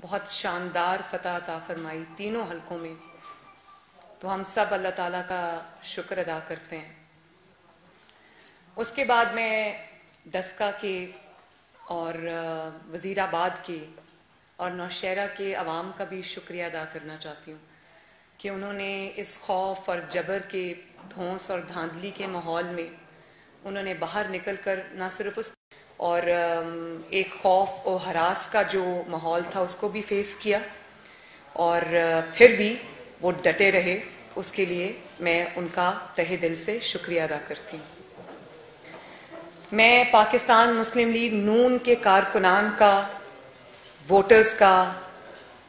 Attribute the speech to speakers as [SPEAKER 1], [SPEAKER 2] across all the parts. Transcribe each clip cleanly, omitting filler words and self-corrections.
[SPEAKER 1] بہت شاندار فتح عطا فرمائی تینوں حلقوں میں، تو ہم سب اللہ تعالیٰ کا شکر ادا کرتے ہیں۔ اس کے بعد میں ڈسکا کے اور وزیر آباد کے اور نوشہرہ کے عوام کا بھی شکریہ ادا کرنا چاہتی ہوں کہ انہوں نے اس خوف اور جبر کے دھونس اور دھاندلی کے ماحول میں انہوں نے باہر نکل کر نہ صرف اس اور ایک خوف و ہراس کا جو ماحول تھا اس کو بھی فیس کیا، اور پھر بھی وہ ڈٹے رہے۔ اس کے لیے میں ان کا تہہ دل سے شکریہ ادا کرتی ہوں۔ میں پاکستان مسلم لیگ نون کے کارکنان کا، ووٹرز کا،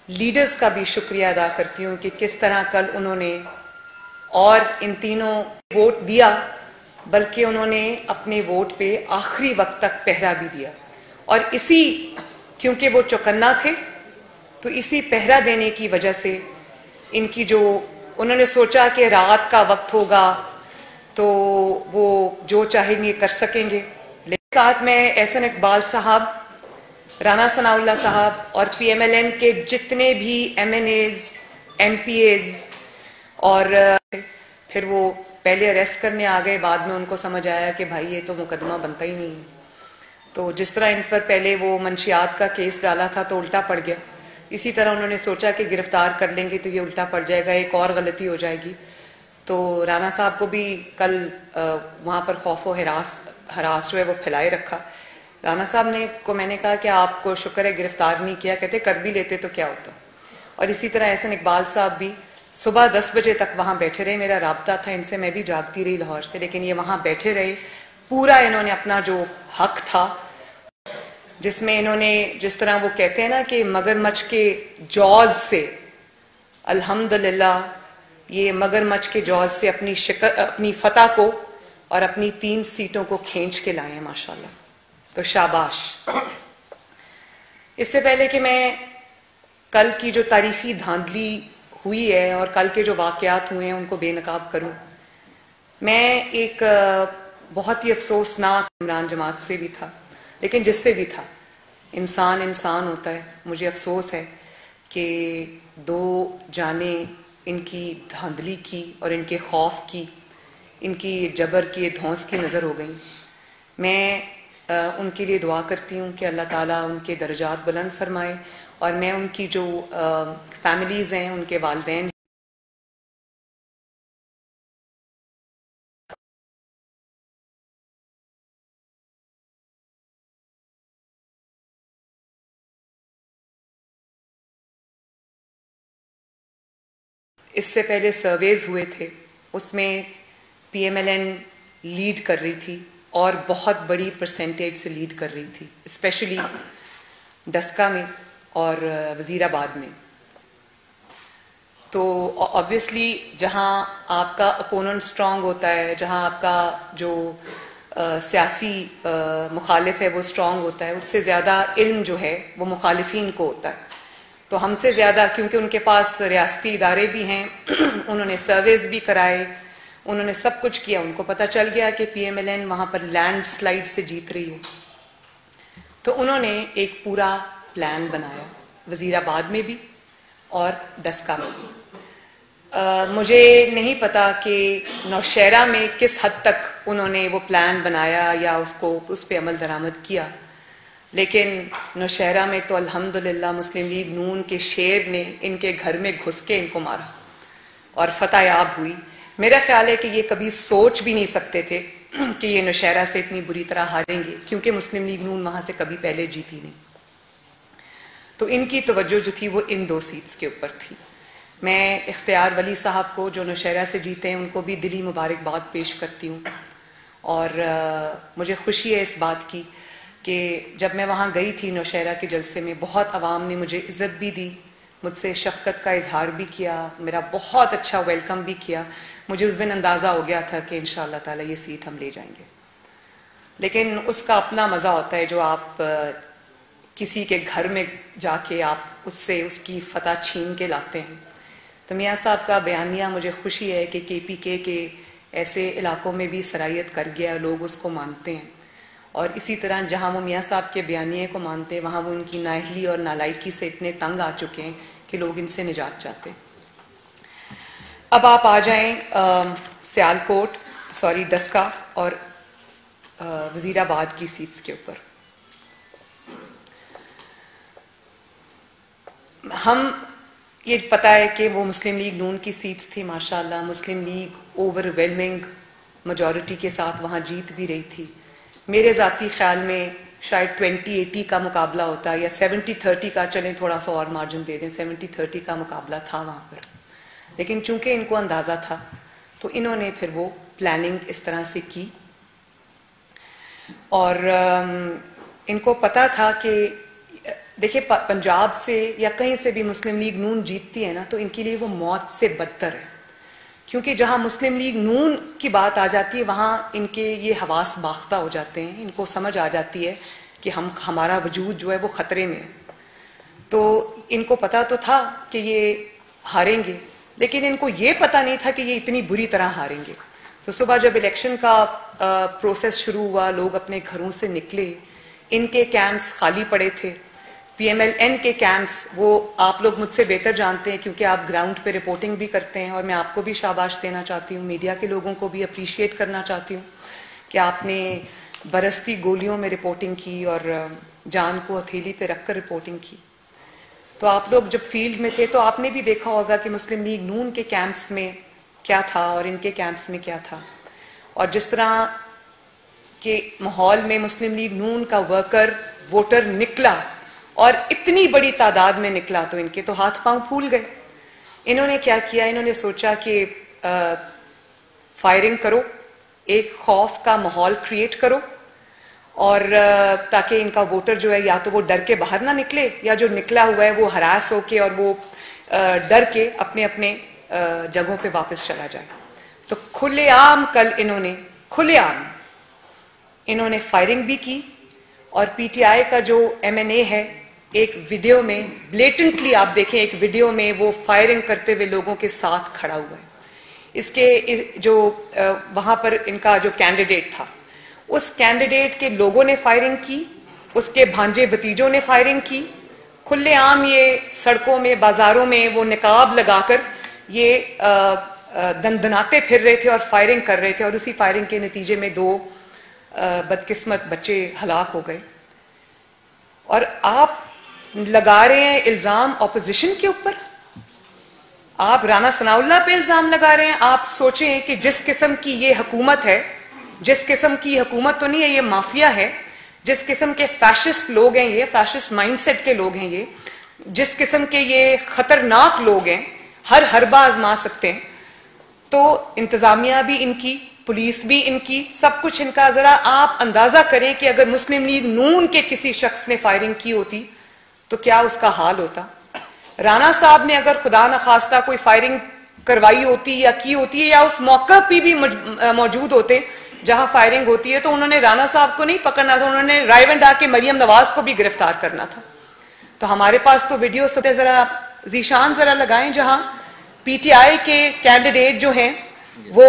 [SPEAKER 1] لیڈرز کا بھی شکریہ ادا کرتی ہوں کہ کس طرح کل انہوں نے اور ان تینوں ووٹ دیا، بلکہ انہوں نے اپنے ووٹ پہ آخری وقت تک پہرا بھی دیا، اور کیونکہ وہ چوکنا تھے تو اسی پہرا دینے کی وجہ سے ان کی انہوں نے سوچا کہ رات کا وقت ہوگا تو وہ جو چاہیں گے کر سکیں گے۔ لیکن ساتھ میں احسن اقبال صاحب، رانا ثناء اللہ صاحب اور پی ایم ایل این کے جتنے بھی M N As, M P As, اور پھر وہ پہلے اریسٹ کرنے آ گئے، بعد میں ان کو سمجھ آیا کہ بھائی یہ تو مقدمہ بنتا ہی نہیں ہے، تو جس طرح ان پر پہلے وہ منشیات کا کیس ڈالا تھا تو الٹا پڑ گیا، اسی طرح انہوں نے سوچا کہ گرفتار کر لیں گے تو یہ الٹا پڑ جائے گا، ایک اور غلطی ہو جائے گی۔ تو رانا صاحب کو بھی کل وہاں پر خوف و ہراس جو ہے وہ پھیلائے رکھا۔ رانا صاحب کو میں نے کہا کہ آپ کو شکر ہے گرفتار نہیں کیا، کہتے کر بھی لیتے تو کیا ہوتا۔ اور اسی طرح احسن اقبال صاحب بھی صبح 10 بجے تک وہاں بیٹھے رہے، میرا رابطہ تھا ان سے، میں بھی جاگتی رہی لاہور سے، لیکن یہ وہاں بیٹھے رہے، پورا انہوں نے اپنا جو حق تھا، جس میں انہوں نے جس طرح وہ کہتے ہیں نا کہ مگرمچھ کے جوز سے، الحمدللہ یہ مگرمچھ کے جوز سے اپنی فتح کو اور اپنی 3 سیٹوں کو کھینچ کے لائے ہیں ماشاءاللہ، تو شاباش۔ اس سے پہلے کہ میں کل کی جو تاریخی دھاندلی ہوئی ہے اور کل کے جو واقعات ہوئے ہیں ان کو بے نقاب کروں، میں ایک بہت ہی افسوسناک عمران جماعت سے بھی تھا، لیکن جس سے بھی تھا، انسان ہوتا ہے، مجھے افسوس ہے کہ 2 جانیں ان کی دھاندلی کی اور ان کے خوف کی، ان کی جبر کی، دھونس کی نظر ہو گئیں۔ میں ان کے لیے دعا کرتی ہوں کہ اللہ تعالیٰ ان کے درجات بلند فرمائے، اور میں ان کی جو فیملیز ہیں، ان کے والدین اس سے پہلے سرویز ہوئے تھے، اس میں P M L N lead کر رہی تھی اور بہت بڑی پرسنٹیج سے لیڈ کر رہی تھی، اسپیشلی ڈسکا میں اور وزیر آباد میں۔ تو آبویسلی جہاں آپ کا اپوننٹ سٹرونگ ہوتا ہے، جہاں آپ کا جو سیاسی مخالف ہے وہ سٹرونگ ہوتا ہے، اس سے زیادہ علم جو ہے وہ مخالفین کو ہوتا ہے۔ تو ہم سے زیادہ، کیونکہ ان کے پاس ریاستی ادارے بھی ہیں، انہوں نے سرویز بھی کرائے، انہوں نے سب کچھ کیا، ان کو پتہ چل گیا کہ پی ایم ایل این وہاں پر لینڈ سلائیڈ سے جیت رہی ہے، تو انہوں نے ایک پورا پلان بنایا، وزیر آباد میں بھی اور ڈسکا میں بھی۔ مجھے نہیں پتا کہ نوشہرہ میں کس حد تک انہوں نے وہ پلان بنایا یا اس پہ عمل درآمد کیا، لیکن نوشہرہ میں تو الحمدللہ مسلم لیگ نون کے شیر نے ان کے گھر میں گھس کے ان کو مارا اور فتح یاب ہوئی۔ میرا خیال ہے کہ یہ کبھی سوچ بھی نہیں سکتے تھے کہ یہ نوشہرہ سے اتنی بری طرح ہاریں گے، کیونکہ مسلم لیگ نون وہاں سے کبھی پہلے جیتی نہیں، تو ان کی توجہ جو تھی وہ ان 2 سیٹس کے اوپر تھی۔ میں اختیار ولی صاحب کو جو نوشہرہ سے جیتے ہیں ان کو بھی دلی مبارکباد پیش کرتی ہوں، اور مجھے خوشی ہے اس بات کی کہ جب میں وہاں گئی تھی نوشہرہ کے جلسے میں، بہت عوام نے مجھے عزت بھی دی، مجھ سے شفقت کا اظہار بھی کیا، میرا بہت اچھا ویلکم بھی کیا۔ مجھے اس دن اندازہ ہو گیا تھا کہ انشاءاللہ تعالی یہ سیٹ ہم لے جائیں گے، لیکن اس کا اپنا مزہ ہوتا ہے جو آپ کسی کے گھر میں جا کے آپ اس سے اس کی فتح چھین کے لاتے ہیں۔ تو میاں صاحب کا بیانیہ، مجھے خوشی ہے کہ کے پی کے ایسے علاقوں میں بھی سرایت کر گیا، لوگ اس کو مانتے ہیں، اور اسی طرح جہاں وہ میاں صاحب کے بیانیے کو مانتے وہاں وہ ان کی نااہلی اور نالائکی سے اتنے تنگ آ چکے ہیں کہ لوگ ان سے نجات چاہتے. اب آپ آ جائیں سیالکوٹ ڈسکا اور وزیر آباد کی سیٹس کے اوپر. ہم یہ پتہ ہے کہ وہ مسلم لیگ نون کی سیٹس تھی. ماشاءاللہ مسلم لیگ اوور ویلمنگ میجورٹی کے ساتھ وہاں جیت بھی رہی تھی. میرے ذاتی خیال میں شاید 20-80 کا مقابلہ ہوتا یا 70-30 کا, چلیں تھوڑا سا اور مارجن دے دیں, 70-30 کا مقابلہ تھا وہاں پر. لیکن چونکہ ان کو اندازہ تھا تو انہوں نے پھر وہ پلاننگ اس طرح سے کی, اور ان کو پتا تھا کہ دیکھیں پنجاب سے یا کہیں سے بھی مسلم لیگ نون جیتتی ہے نا تو ان کے لیے وہ موت سے بدتر ہے, کیونکہ جہاں مسلم لیگ نون کی بات آ جاتی ہے وہاں ان کے یہ حواس باختہ ہو جاتے ہیں. ان کو سمجھ آ جاتی ہے کہ ہمارا وجود جو ہے وہ خطرے میں ہے. تو ان کو پتا تو تھا کہ یہ ہاریں گے, لیکن ان کو یہ پتا نہیں تھا کہ یہ اتنی بری طرح ہاریں گے. تو صبح جب الیکشن کا پروسیس شروع ہوا, لوگ اپنے گھروں سے نکلے, ان کے کیمپس خالی پڑے تھے. پی ایم ایل این کے کیمپس, وہ آپ لوگ مجھ سے بہتر جانتے ہیں کیونکہ آپ گراؤنڈ پہ رپورٹنگ بھی کرتے ہیں, اور میں آپ کو بھی شاباش دینا چاہتی ہوں, میڈیا کے لوگوں کو بھی اپریشیٹ کرنا چاہتی ہوں کہ آپ نے برستی گولیوں میں رپورٹنگ کی اور جان کو ہتھیلی پہ رکھ کر رپورٹنگ کی. تو آپ لوگ جب فیلڈ میں تھے تو آپ نے بھی دیکھا ہوگا کہ مسلم لیگ نون کے کیمپس میں کیا تھا اور ان کے کیمپس میں کیا تھا, اور جس طرح کے ماحول میں مسلم لیگ نون کا ورکر ووٹر نکلا اور اتنی بڑی تعداد میں نکلا تو ان کے تو ہاتھ پاؤں پھول گئے. انہوں نے کیا کیا, انہوں نے سوچا کہ فائرنگ کرو, ایک خوف کا ماحول کریٹ کرو, اور تاکہ ان کا ووٹر جو ہے یا تو وہ ڈر کے باہر نہ نکلے یا جو نکلا ہوا ہے وہ ہراس ہو کے اور وہ ڈر کے اپنے اپنے جگہوں پہ واپس چلا جائے. تو کھلے عام کل انہوں نے فائرنگ بھی کی, اور پی ٹی آئی کا جو ایم این اے ہے ایک ویڈیو میں بلیٹنٹلی آپ دیکھیں, ایک ویڈیو میں وہ فائرنگ کرتے ہوئے لوگوں کے ساتھ کھڑا ہوا ہے. اس کے جو وہاں پر ان کا جو کینڈیڈیٹ تھا, اس کینڈیڈیٹ کے لوگوں نے فائرنگ کی, اس کے بھانجے بھتیجوں نے فائرنگ کی. کھلے عام یہ سڑکوں میں بازاروں میں وہ نقاب لگا کر یہ دندناتے پھر رہے تھے اور فائرنگ کر رہے تھے, اور اسی فائرنگ کے نتیجے میں 2 بدقسمت بچے ہلاک ہو گئے. اور آپ لگا رہے ہیں الزام اپوزیشن کے اوپر, آپ رانا ثناء اللہ پہ الزام لگا رہے ہیں. آپ سوچیں کہ جس قسم کی یہ حکومت ہے, جس قسم کی حکومت تو نہیں ہے, یہ مافیا ہے, جس قسم کے فیشسٹ لوگ ہیں, یہ فیشسٹ مائنڈ سیٹ کے لوگ ہیں, یہ جس قسم کے یہ خطرناک لوگ ہیں, ہر حربہ آزما سکتے ہیں. تو انتظامیہ بھی ان کی, پولیس بھی ان کی, سب کچھ ان کا. ذرا آپ اندازہ کریں کہ اگر مسلم لیگ نون کے کسی شخص نے فائرنگ کی ہوتی تو کیا اس کا حال ہوتا. رانا صاحب نے اگر خدا نخواستہ کوئی فائرنگ کروائی ہوتی یا کی ہوتی ہے یا اس موقع پہ بھی موجود ہوتے جہاں فائرنگ ہوتی ہے, تو انہوں نے رانا صاحب کو نہیں پکڑنا تھا, انہوں نے رائیونڈ آ کے مریم نواز کو بھی گرفتار کرنا تھا. تو ہمارے پاس تو ویڈیو سب ذرا ذیشان ذرا لگائیں جہاں پی ٹی آئی کے کینڈیڈیٹ جو ہیں وہ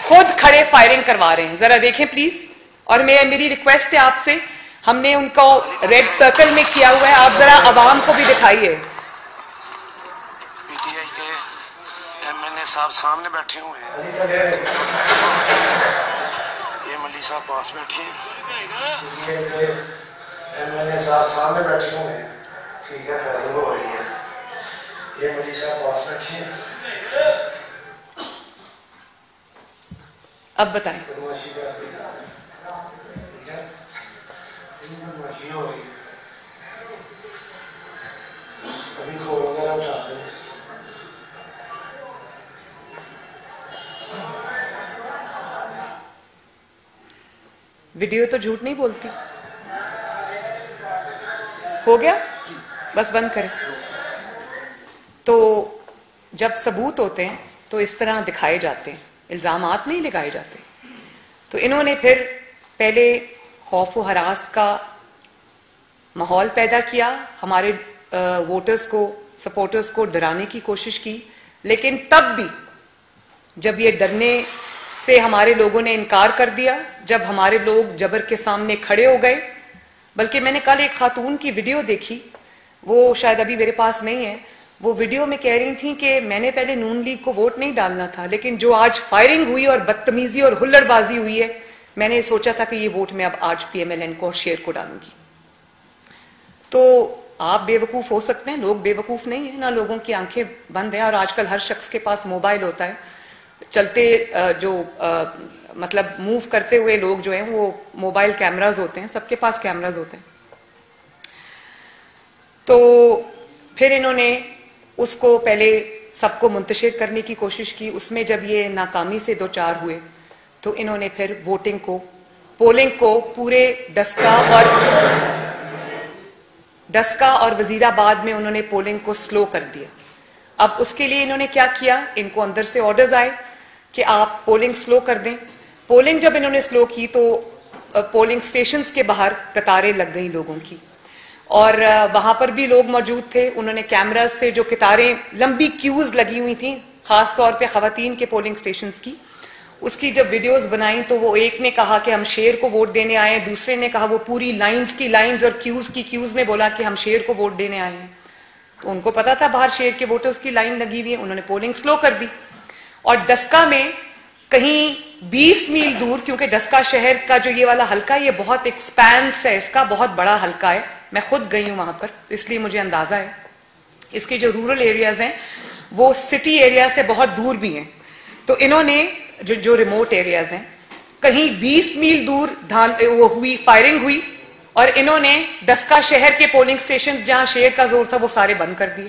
[SPEAKER 1] خود کھڑے فائرنگ کروا رہے ہیں. ذرا دیکھیں پلیز, اور میری ریکویسٹ ہے آپ سے, ہم نے ان کو ریڈ سرکل میں کیا ہوا ہے, آپ ذرا عوام کو بھی دکھائیے.
[SPEAKER 2] پی ٹی آئی کے ایم این اے صاحب سامنے بیٹھے ہوئے ہیں, یہ ملی صاحب پاس بیٹھے ہیں, ایم این اے صاحب سامنے بیٹھے ہوئے ہیں, ٹھیک ہے, فیصلہ ہو رہی ہے, یہ ملی صاحب پاس بیٹھے ہیں.
[SPEAKER 1] اب بتائیں. ویڈیو تو جھوٹ نہیں بولتی. ہو گیا, بس بند کریں. تو جب ثبوت ہوتے ہیں تو اس طرح دکھائے جاتے ہیں, الزامات نہیں لگائے جاتے. تو انہوں نے پھر پہلے خوف و ہراس کا ماحول پیدا کیا, ہمارے ووٹرز کو, سپورٹرز کو ڈرانے کی کوشش کی. لیکن تب بھی جب یہ ڈرنے سے ہمارے لوگوں نے انکار کر دیا جب ہمارے لوگ جبر کے سامنے کھڑے ہو گئے. بلکہ میں نے کل ایک خاتون کی ویڈیو دیکھی, وہ شاید ابھی میرے پاس نہیں ہے, وہ ویڈیو میں کہہ رہی تھیں کہ میں نے پہلے نون لیگ کو ووٹ نہیں ڈالنا تھا, لیکن جو آج فائرنگ ہوئی اور بدتمیزی اور ہلڑ بازی ہوئی ہے, میں نے سوچا تھا کہ یہ ووٹ میں اب آج پی ایم ایل این کو اور شیر کو ڈالوں گی. تو آپ بے وقوف ہو سکتے ہیں, لوگ بے وقوف نہیں ہیں, نہ لوگوں کی آنکھیں بند ہیں, اور آج کل ہر شخص کے پاس موبائل ہوتا ہے. چلتے جو مطلب موو کرتے ہوئے لوگ جو ہیں وہ موبائل کیمراز ہوتے ہیں, سب کے پاس کیمراز ہوتے ہیں. تو پھر انہوں نے اس کو پہلے سب کو منتشر کرنے کی کوشش کی. اس میں جب یہ ناکامی سے دوچار ہوئے تو انہوں نے پھر ووٹنگ کو, پولنگ کو پورے ڈسکا اور وزیر آباد میں انہوں نے پولنگ کو سلو کر دیا. اب اس کے لیے انہوں نے کیا کیا, ان کو اندر سے آرڈرز آئے کہ آپ پولنگ سلو کر دیں. پولنگ جب انہوں نے سلو کی تو پولنگ سٹیشنز کے باہر قطاریں لگ گئیں لوگوں کی, اور وہاں پر بھی لوگ موجود تھے. انہوں نے کیمراز سے جو قطاریں لمبی کیوز لگی ہوئی تھیں, خاص طور پہ خواتین کے پولنگ سٹیشنز کی, اس کی جب ویڈیوز بنائیں تو وہ ایک نے کہا کہ ہم شیر کو ووٹ دینے آئے ہیں, دوسرے نے کہا وہ پوری لائنز کی لائنز اور کیوز کی کیوز میں بولا کہ ہم شیر کو ووٹ دینے آئے ہیں. تو ان کو پتا تھا باہر شیر کے ووٹرز کی لائن لگی ہوئی ہے, انہوں نے پولنگ سلو کر دی. اور ڈسکا میں کہیں 20 میل دور, کیونکہ ڈسکا شہر کا جو یہ والا حلقہ ہے یہ بہت ایکسپینس ہے, اس کا بہت بڑا حلقہ ہے, میں خود گئی ہوں وہاں پر, اس لیے مجھے اندازہ ہے. اس کے جو رورل ایریاز ہیں وہ سٹی ایریا سے بہت دور بھی ہیں. تو انہوں نے جو ریموٹ ایریاز ہیں, کہیں 20 میل دور وہ ہوئی فائرنگ ہوئی, اور انہوں نے ڈسکا شہر کے پولنگ سٹیشنز جہاں شیر کا زور تھا وہ سارے بند کر دیے.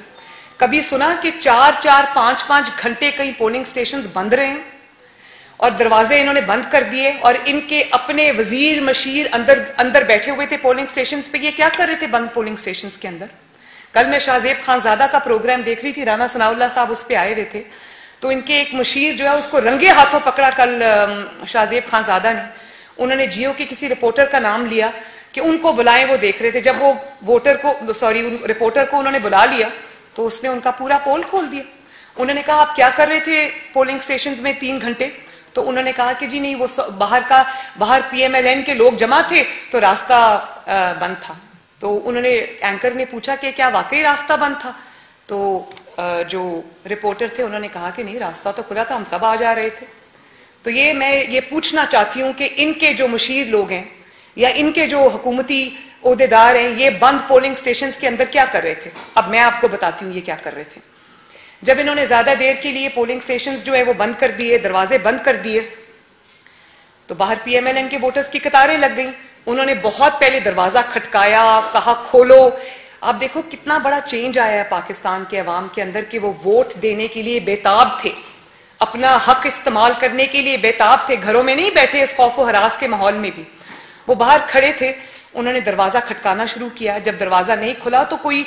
[SPEAKER 1] کبھی سنا کہ 4-5 گھنٹے کئی پولنگ سٹیشنز بند رہے ہیں, اور دروازے انہوں نے بند کر دیے, اور ان کے اپنے وزیر مشیر اندر بیٹھے ہوئے تھے پولنگ سٹیشنز پہ. یہ کیا کر رہے تھے بند پولنگ سٹیشنز کے اندر؟ کل میں شاہ زیب خان زادہ کا پروگرام دیکھ رہی تھی, رانا ثناء اللہ صاحب اس پہ آئے ہوئے تھے, تو ان کے ایک مشیر جو ہے اس کو رنگے ہاتھوں پکڑا کل شاہ زیب خان زادہ نے. انہوں نے جیو کے کسی رپورٹر کا نام لیا کہ ان کو بلائیں, وہ دیکھ رہے تھے. جب وہ رپورٹر کو انہوں نے بلا لیا تو اس نے ان کا پورا پول کھول دیا. انہوں نے کہا آپ کیا کر رہے تھے پولنگ سٹیشنز میں 3 گھنٹے؟ تو انہوں نے کہا کہ جی نہیں, وہ باہر پی ایم ایل این کے لوگ جمع تھے تو راستہ بند تھا. تو انہوں نے اینکر نے پوچھا کہ کیا واقعی راستہ بند تھا؟ تو جو رپورٹر تھے انہوں نے کہا کہ نہیں, راستہ تو کھلا تھا, ہم سب آ جا رہے تھے. تو میں یہ پوچھنا چاہتی ہوں کہ ان کے جو مشیر لوگ ہیں یا ان کے جو حکومتی عہدیدار ہیں, یہ بند پولنگ سٹیشنز کے اندر کیا کر رہے تھے؟ اب میں آپ کو بتاتی ہوں یہ کیا کر رہے تھے. جب انہوں نے زیادہ دیر کے لیے پولنگ سٹیشنز جو ہے وہ بند کر دیے, دروازے بند کر دیے, تو باہر پی ایم ایل این کے ووٹرز کی قطاریں لگ گئیں. انہوں نے بہت پہلے دروازہ کھٹکایا, کہا کھولو. آپ دیکھو کتنا بڑا چینج آیا ہے پاکستان کے عوام کے اندر کہ وہ ووٹ دینے کے لیے بےتاب تھے, اپنا حق استعمال کرنے کے لیے بےتاب تھے, گھروں میں نہیں بیٹھے اس خوف و ہراس کے ماحول میں بھی, وہ باہر کھڑے تھے. انہوں نے دروازہ کھٹکانا شروع کیا. جب دروازہ نہیں کھلا تو کوئی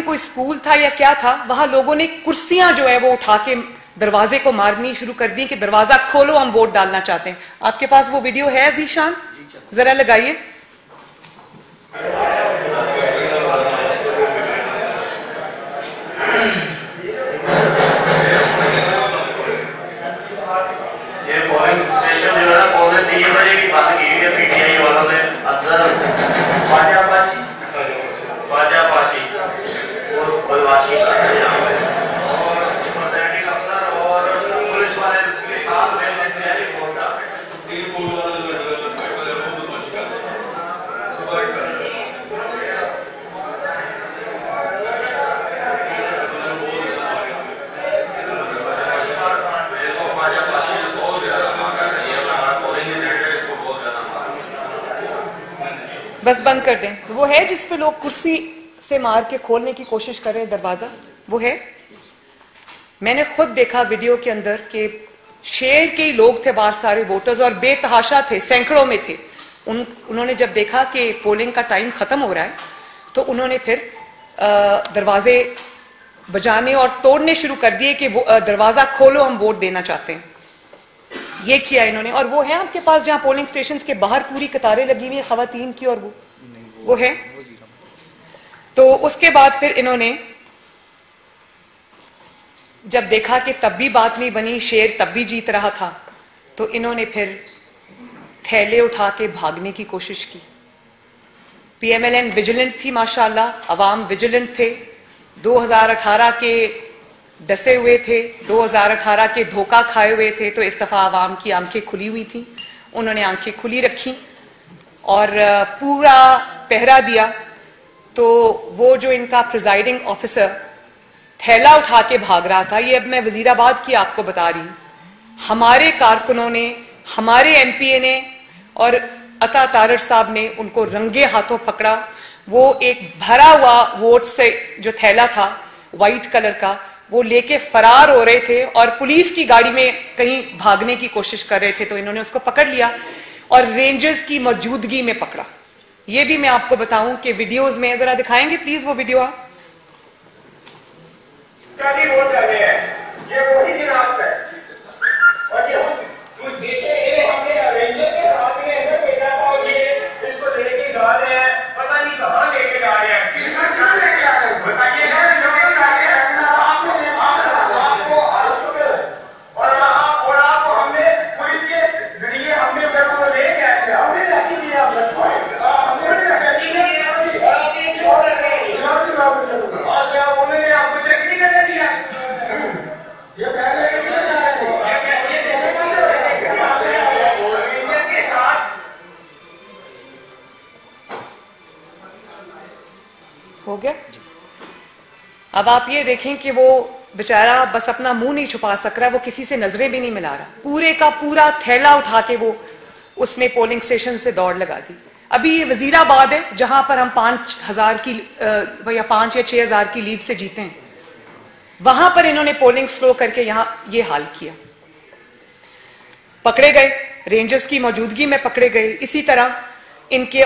[SPEAKER 1] اسکول تھا یا کیا تھا, وہاں لوگوں نے کرسیاں جو ہے وہ اٹھا کے دروازے کو مارنی شروع کر دی کہ دروازہ کھولو, ہم ووٹ ڈالنا چاہتے ہیں. آپ کے پاس وہ ویڈیو ہے ذیشان؟ ذرا لگائیے. بس بند کر دیں. وہ ہے جس پہ لوگ کرسی سے مار کے کھولنے کی کوشش کر رہے ہیں دروازہ, وہ ہے. میں نے خود دیکھا ویڈیو کے اندر کہ شیر کے ہی لوگ تھے باہر, سارے ووٹرز, اور بے تحاشا تھے, سینکڑوں میں تھے. انہوں نے جب دیکھا کہ پولنگ کا ٹائم ختم ہو رہا ہے تو انہوں نے پھر دروازے بجانے اور توڑنے شروع کر دیے کہ دروازہ کھولو, ہم ووٹ دینا چاہتے ہیں. یہ کیا انہوں نے. اور وہ ہے آپ کے پاس جہاں پولنگ سٹیشنز کے باہر پوری قطاریں لگی ہوئی ہیں خواتین کی, اور وہ ہے. تو اس کے بعد پھر انہوں نے جب دیکھا کہ تب بھی بات نہیں بنی, شیر تب بھی جیت رہا تھا, تو انہوں نے پھر تھیلے اٹھا کے بھاگنے کی کوشش کی. P M L N vigilant تھی ماشاءاللہ, عوام ویجیلنٹ تھے, 2018 کے ڈسے ہوئے تھے, 2018 کے دھوکہ کھائے ہوئے تھے. تو اس دفعہ عوام کی آنکھیں کھلی ہوئی تھیں, انہوں نے آنکھیں کھلی رکھی اور پورا پہرا دیا. تو وہ جو ان کا پریزائڈنگ آفیسر تھیلا اٹھا کے بھاگ رہا تھا, یہ اب میں وزیر آباد کی آپ کو بتا رہی ہوں, ہمارے کارکنوں نے, ہمارے ایم پی اے نے اور عطا تارڑ صاحب نے ان کو رنگے ہاتھوں پکڑا. وہ ایک بھرا ہوا ووٹ سے جو تھیلا تھا وائٹ کلر کا, وہ لے کے فرار ہو رہے تھے اور پولیس کی گاڑی میں کہیں بھاگنے کی کوشش کر رہے تھے. تو انہوں نے اس کو پکڑ لیا اور رینجرز کی موجودگی میں پکڑا. یہ بھی میں آپ کو بتاؤں کہ ویڈیوز میں, ذرا دکھائیں گے پلیز وہ ویڈیو آپ.
[SPEAKER 3] یہ وہی دن آپ ہے اور یہ ہم دیکھیں ہم نے رینجر کے ساتھ میں بھیجا تھا اور یہ اس کو لے کے جا رہے ہیں, پتہ نہیں کہاں لے کے جا رہے ہیں, کس کا کیا لے کے آ رہے ہیں بتائیے. اور آپ کو ہم نے پولیس کے ذریعے ہم نے وہ لے کے آئے تھے, ہم نے رکھی دیا ہم نے رکھی دیا اور کیا انہوں نے آپ کو چیک نہیں کرنے دیا. یہ پہلے
[SPEAKER 1] ہو گیا. اب آپ یہ دیکھیں کہ وہ بیچارہ بس اپنا منہ نہیں چھپا سک رہا, وہ کسی سے نظریں بھی نہیں ملا رہا, پورے کا پورا تھیلا اٹھا کے وہ اس نے پولنگ سٹیشن سے دوڑ لگا دی. ابھی یہ وزیر آباد ہے جہاں پر ہم 5,000 کی یا 5 یا 6,000 کی لیڈ سے جیتے ہیں, وہاں پر انہوں نے پولنگ سلو کر کے یہاں یہ حال کیا. پکڑے گئے, رینجرز کی موجودگی میں پکڑے گئے. اسی طرح ان کے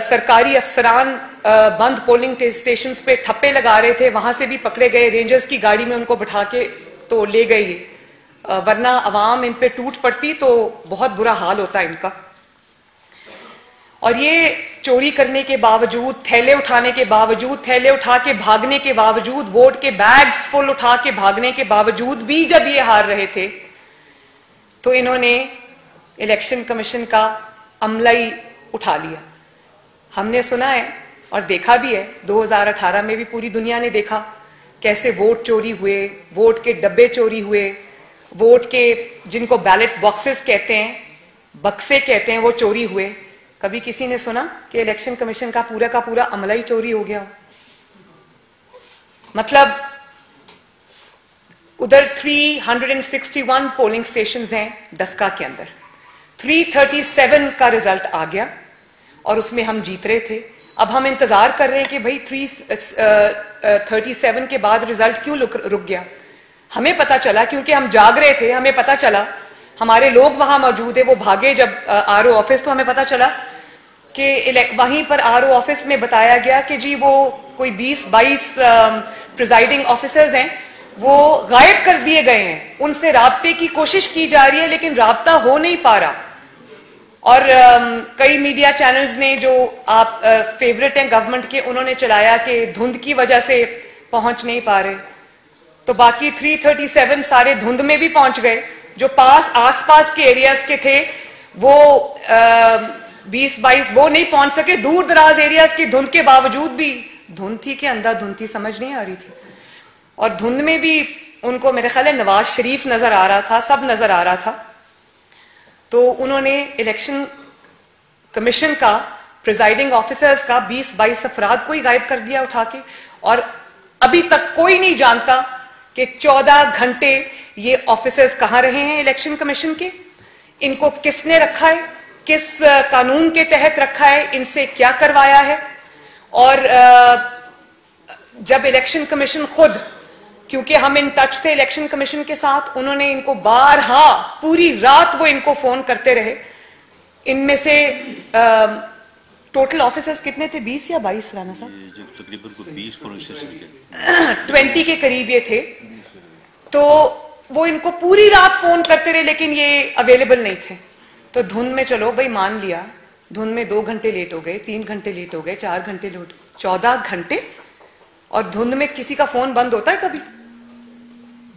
[SPEAKER 1] سرکاری افسران بند پولنگ اسٹیشنز پہ ٹھپے لگا رہے تھے, وہاں سے بھی پکڑے گئے. رینجرز کی گاڑی میں ان کو بٹھا کے تو لے گئے, ورنہ عوام ان پہ ٹوٹ پڑتی تو بہت برا حال ہوتا ان کا. اور یہ چوری کرنے کے باوجود, تھیلے اٹھانے کے باوجود, تھیلے اٹھا کے بھاگنے کے باوجود, ووٹ کے بیگز فل اٹھا کے بھاگنے کے باوجود بھی جب یہ ہار رہے تھے تو انہوں نے الیکشن کمیشن کا عملہ ہی اٹھا لیا. ہم نے سنا ہے اور دیکھا بھی ہے, 2018 میں بھی پوری دنیا نے دیکھا کیسے ووٹ چوری ہوئے, ووٹ کے ڈبے چوری ہوئے, ووٹ کے جن کو بیلٹ باکسز کہتے ہیں, بکسے کہتے ہیں, وہ چوری ہوئے. کبھی کسی نے سنا کہ الیکشن کمیشن کا پورا عملہ ہی چوری ہو گیا ہو؟ مطلب ادھر 361 پولنگ سٹیشنز ہیں ڈسکا کے اندر, 337 کا رزلٹ آ گیا اور اس میں ہم جیت رہے تھے. اب ہم انتظار کر رہے ہیں کہ بھئی 337 کے بعد رزلٹ کیوں رک گیا. ہمیں پتا چلا, کیونکہ ہم جاگ رہے تھے, ہمیں پتا چلا, ہمارے لوگ وہاں موجود ہیں, وہ بھاگے جب آر او آفس, تو ہمیں پتا چلا کہ وہیں پر آر او آفس میں بتایا گیا کہ جی وہ کوئی 20-22 پریزائڈنگ آفیسرز ہیں, وہ غائب کر دیے گئے ہیں. ان سے رابطے کی کوشش کی جا رہی ہے لیکن رابطہ ہو نہیں پا رہا. اور کئی میڈیا چینلز نے جو آپ فیورٹ ہیں گورنمنٹ کے, انہوں نے چلایا کہ دھند کی وجہ سے پہنچ نہیں پا رہے. تو باقی 337 سارے دھند میں بھی پہنچ گئے. جو آس پاس کے ایریاز کے تھے وہ 20-22 وہ نہیں پہنچ سکے. دور دراز ایریاز کی دھند کے باوجود بھی, دھند تھی کہ اندھا دھند تھی سمجھ نہیں آ رہی تھی. اور دھند میں بھی ان کو میرے خیال ہے نواز شریف نظر آ رہا تھا, سب نظر آ رہا تھا. تو انہوں نے الیکشن کمیشن کا پریزائڈنگ آفیسرز کا 20-22 افراد کو ہی غائب کر دیا اٹھا کے. اور ابھی تک کوئی نہیں جانتا کہ 14 گھنٹے یہ آفیسرز کہاں رہے ہیں الیکشن کمیشن کے, ان کو کس نے رکھا ہے, کس قانون کے تحت رکھا ہے, ان سے کیا کروایا ہے. اور جب الیکشن کمیشن خود, کیونکہ ہم ان ٹچ تھے الیکشن کمیشن کے ساتھ, انہوں نے ان کو بارہا پوری رات وہ ان کو فون کرتے رہے. ان میں سے ٹوٹل آفیسرز کتنے تھے, 20 یا 22 رانا صاحب؟
[SPEAKER 4] تقریباً
[SPEAKER 1] 20 کے قریب یہ تھے. تو وہ ان کو پوری رات فون کرتے رہے لیکن یہ اویلیبل نہیں تھے. تو دھند میں چلو بھائی مان لیا, دھند میں 2 گھنٹے لیٹ ہو گئے, 3 گھنٹے لیٹ ہو گئے, 4 گھنٹے لیٹ, 14 گھنٹے. اور دھند میں کسی کا فون بند ہوتا ہے کبھی؟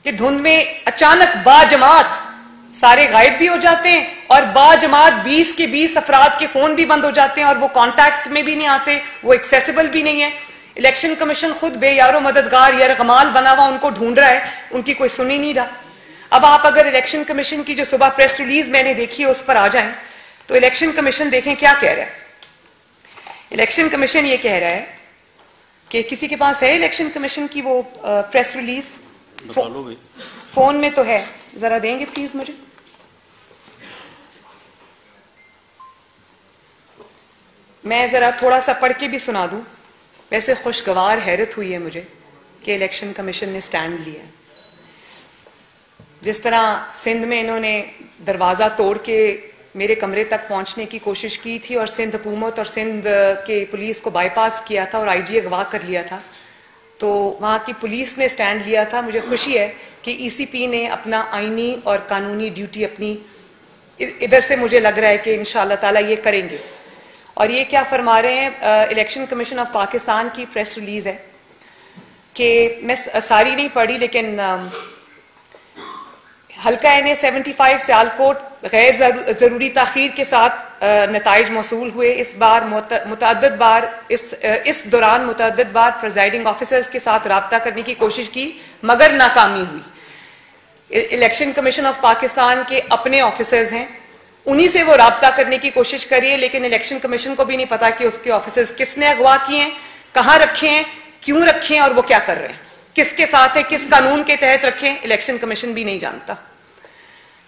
[SPEAKER 1] کہ دھند میں اچانک با جماعت سارے غائب بھی ہو جاتے ہیں اور باجماعت 20 کے 20 افراد کے فون بھی بند ہو جاتے ہیں اور وہ کانٹیکٹ میں بھی نہیں آتے, وہ ایکسیسیبل بھی نہیں ہے. الیکشن کمیشن خود بے یار و مددگار یرغمال بنا ہوا ان کو ڈھونڈ رہا ہے, ان کی کوئی سن ہی نہیں رہا. اب آپ اگر الیکشن کمیشن کی جو صبح پریس ریلیز میں نے دیکھی ہے اس پر آ جائیں تو الیکشن کمیشن دیکھیں کیا کہہ رہا ہے. الیکشن کمیشن یہ کہہ رہا ہے کہ کسی کے پاس ہے الیکشن کمیشن کی وہ پریس ریلیز؟ فون میں تو ہے, ذرا دیں گے پلیز مجھے. میں ذرا تھوڑا سا پڑھ کے بھی سنا دوں. ویسے خوشگوار حیرت ہوئی ہے مجھے کہ الیکشن کمیشن نے سٹینڈ لیا. جس طرح سندھ میں انہوں نے دروازہ توڑ کے میرے کمرے تک پہنچنے کی کوشش کی تھی اور سندھ حکومت اور سندھ کے پولیس کو بائی پاس کیا تھا اور آئی جی اغوا کر لیا تھا, تو وہاں کی پولیس نے سٹینڈ لیا تھا. مجھے خوشی ہے کہ ای سی پی نے اپنا آئینی اور قانونی ڈیوٹی اپنی ادھر سے مجھے لگ رہا ہے کہ انشاءاللہ تعالیٰ یہ کریں گے. اور یہ کیا فرما رہے ہیں, الیکشن کمیشن آف پاکستان کی پریس ریلیز ہے کہ میں ساری نہیں پڑھی لیکن حلقہ این-اے 75 سیالکوٹ غیر ضروری تاخیر کے ساتھ نتائج موصول ہوئے. اس بار متعدد بار اس دوران متعدد بار پریزائڈنگ آفیسرز کے ساتھ رابطہ کرنے کی کوشش کی مگر ناکامی ہوئی. الیکشن کمیشن آف پاکستان کے اپنے آفیسرز ہیں, انہی سے وہ رابطہ کرنے کی کوشش کری ہے, لیکن الیکشن کمیشن کو بھی نہیں پتا کہ اس کے آفیسرز کس نے اغوا کیے ہیں, کہاں رکھے ہیں, کیوں رکھے ہیں اور وہ کیا کر رہے ہیں, کس کے ساتھ ہے, کس قانون کے تحت رکھے ہیں, الیکشن کمیشن بھی نہیں جانتا.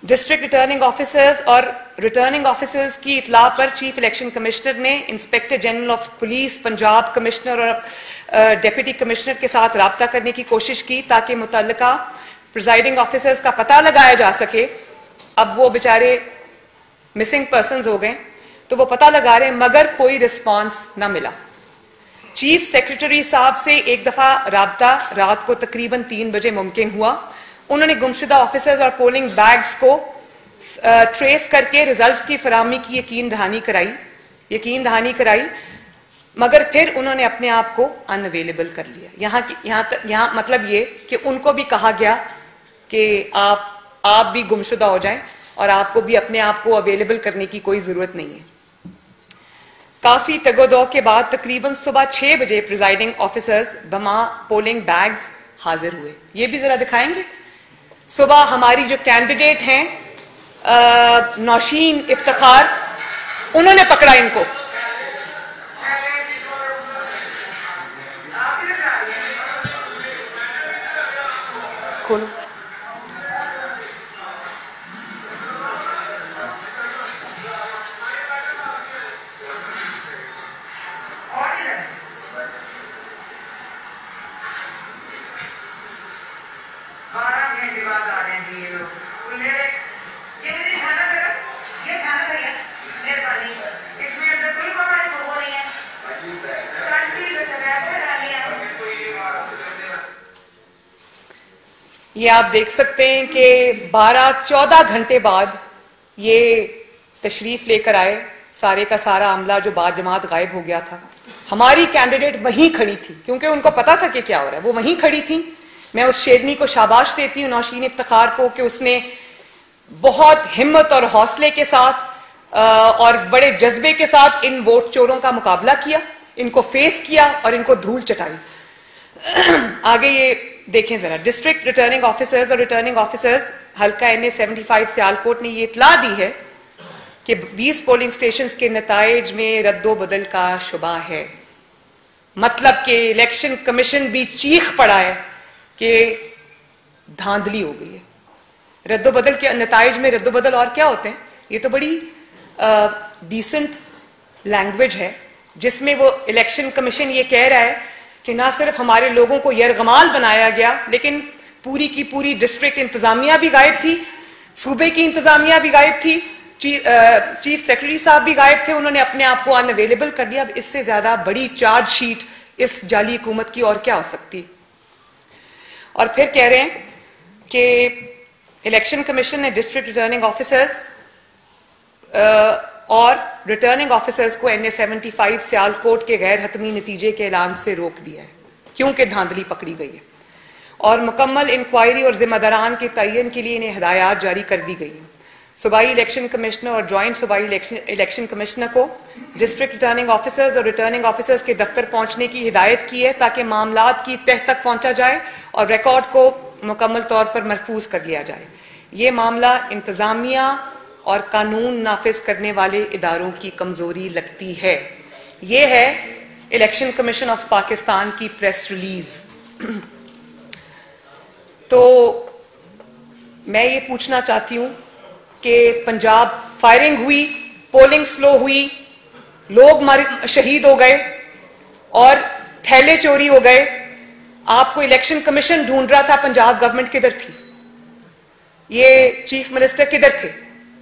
[SPEAKER 1] ڈسٹرکٹ ریٹرننگ آفیسرز اور ریٹرننگ آفیسرز کی اطلاع پر چیف الیکشن کمشنر نے inspector general of police Punjab commissioner اور ڈیپٹی کمشنر کے ساتھ رابطہ کرنے کی کوشش کی تاکہ متعلقہ پریزائڈنگ آفیسرز کا پتہ لگایا جا سکے. اب وہ بیچارے مسنگ پرسنز ہو گئے تو وہ پتہ لگا رہے ہیں مگر کوئی رسپانس نہ ملا. چیف سیکرٹری صاحب سے ایک دفعہ رابطہ رات کو تقریباً 3 بجے ممکن ہوا. انہوں نے گمشدہ آفیسرز اور پولنگ بیگز کو ٹریس کر کے ریزلٹس کی فراہمی کی یقین دہانی کرائی مگر پھر انہوں نے اپنے آپ کو ان اویلیبل کر لیا. یہاں مطلب یہ کہ ان کو بھی کہا گیا کہ آپ بھی گمشدہ ہو جائیں اور آپ کو بھی اپنے آپ کو اویلیبل کرنے کی کوئی ضرورت نہیں ہے. کافی تگ و دو کے بعد تقریباً صبح 6 بجے پریزائڈنگ آفیسرز بما پولنگ بیگز حاضر ہوئے. یہ بھی ذرا دکھائیں گے. صبح ہماری جو کینڈیڈیٹ ہیں نوشین افتخار, انہوں نے پکڑا ان کو. کھولو. یہ آپ دیکھ سکتے ہیں کہ 12-14 گھنٹے بعد یہ تشریف لے کر آئے. سارے کا سارا عملہ جو بعد جماعت غائب ہو گیا تھا. ہماری کینڈیڈیٹ وہیں کھڑی تھی کیونکہ ان کو پتا تھا کہ کیا ہو رہا ہے, وہ وہیں کھڑی تھی. میں اس شیرنی کو شاباش دیتی ہوں, نوشین افتخار کو, کہ اس نے بہت ہمت اور حوصلے کے ساتھ اور بڑے جذبے کے ساتھ ان ووٹ چوروں کا مقابلہ کیا, ان کو فیس کیا اور ان کو دھول چٹائی. آگے یہ دیکھیں ذرا. ڈسٹرکٹ ریٹرننگ آفیسرز اور ریٹرننگ آفیسرز حلقہ این-اے 75 سیالکوٹ نے یہ اطلاع دی ہے کہ 20 پولنگ سٹیشنز کے نتائج میں رد و بدل کا شبہ ہے. مطلب کہ الیکشن کمیشن بھی چیخ پڑا ہے کہ دھاندلی ہو گئی ہے. رد و بدل کے نتائج میں رد و بدل اور کیا ہوتے ہیں. یہ تو بڑی ڈیسنٹ لینگویج ہے جس میں وہ الیکشن کمیشن یہ کہہ رہا ہے کہ نہ صرف ہمارے لوگوں کو یرغمال بنایا گیا لیکن پوری کی پوری ڈسٹرکٹ انتظامیہ بھی غائب تھی, صوبے کی انتظامیہ بھی غائب تھی, چیف سیکرٹری صاحب بھی غائب تھے, انہوں نے اپنے آپ کو ان اویلیبل کر دیا. اب اس سے زیادہ بڑی چارج شیٹ اس جعلی حکومت کی اور کیا ہو سکتی. اور پھر کہہ رہے ہیں کہ الیکشن کمیشن نے ڈسٹرکٹ ریٹرننگ آفیسرز اور ریٹرننگ آفیسرز کو این-اے 75 سیالکوٹ کے غیر حتمی نتیجے کے اعلان سے روک دیا ہے کیونکہ دھاندلی پکڑی گئی ہے اور مکمل انکوائری اور ذمہ داران کے تعین کے لیے انہیں ہدایات جاری کر دی گئی ہیں. صوبائی الیکشن کمشنر اور جوائنٹ صوبائی الیکشن کمشنر کو ڈسٹرکٹ ریٹرننگ آفیسرز اور ریٹرننگ آفیسرز کے دفتر پہنچنے کی ہدایت کی ہے تاکہ معاملات کی تہ تک پہنچا جائے اور ریکارڈ کو مکمل طور پر محفوظ کر لیا جائے. یہ معاملہ انتظامیہ اور قانون نافذ کرنے والے اداروں کی کمزوری لگتی ہے. یہ ہے الیکشن کمیشن آف پاکستان کی پریس ریلیز. تو میں یہ پوچھنا چاہتی ہوں کہ پنجاب فائرنگ ہوئی, پولنگ سلو ہوئی, لوگ شہید ہو گئے اور تھیلے چوری ہو گئے. آپ کو الیکشن کمیشن ڈھونڈ رہا تھا, پنجاب گورنمنٹ کدھر تھی؟ یہ چیف منسٹر کدھر تھے؟